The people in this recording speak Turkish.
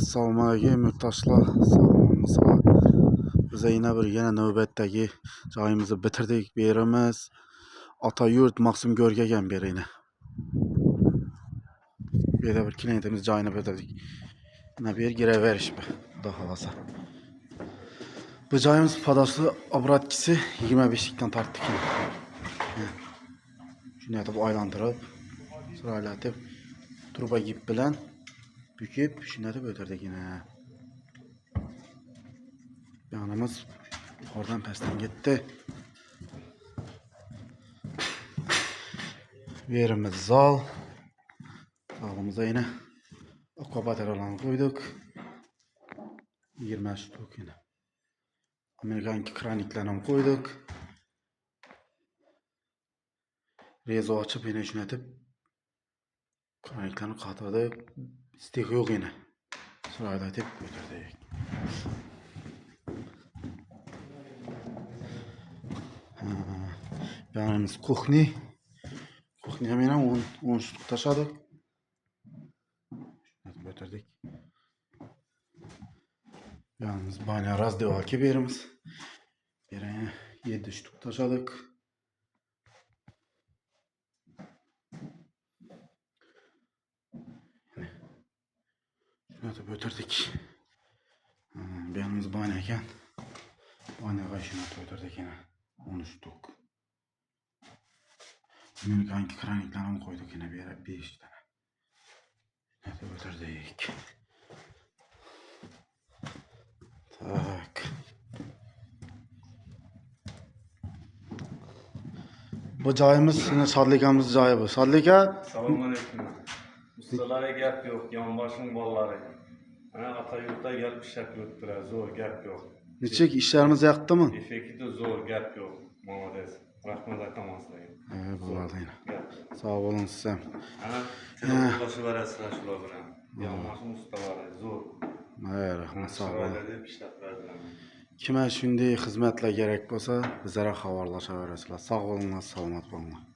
Assalomu alaykum yurtdoshlar, sog'ligingiz. Biz yana bir navbatdagi joyimizni bitirdik. Berimiz Otayurt Maqsumgo'rga ham berayni. Bu yerda bir klientimiz joyini bitirdik. Mana bu yer giraverish bu, xudo xolasa. Bu joyimiz podashli obrotkisi 25likdan tortdik. Shuni aytib aylantirib, siraylatib, turba gip bilan büküp shuni aytib o'tirdik yana. Yanımız oradan pastdan gitti. Yerimiz zal. Sağımıza yine akvabateralarını koyduk. 20 ştuk yine. Amerikanki kraniklerini koyduk. Rezo açıp yine şunu atıp kraniklerini katladık. Stik yok yine. Sırayla atıp götürdük. Yanımız kuchni. Kuchniye yine 10 ştuk taşıdık. Götürdük. Yalnız bana razdevalki verimiz. Birine 7 ştuk taşıdık. Şunu da götürdük. Birimiz bana iken bana kaşını götürdük yine 10 ştuk. Amerikanki kraniklerini koyduk yine bir yere 5 tane. Şunu da götürdük. Tak. Bu joyimiz yine Sadlikamız joyi bu. Sadlika. Selamünaleyküm. Ustalara gap yok, yanbaşın balları. Ana Atayurt'a gelip işlep yurttular, zor gap yok. Neçik işlerimiz yaktı mı? Efekti de zor gap yok. Mamades. Rahmet akamaslayın. Bulardı yine. Sağ olun size. Ana telefon var esra şular bilen. Yanbaşın ustaları zor. Rahmet sağ olun. Şöyle işlep verdiler. Kime şimdi hizmetler gerek olsa bizlere haberlaşa veresizler. Sağ olun, selamat olun.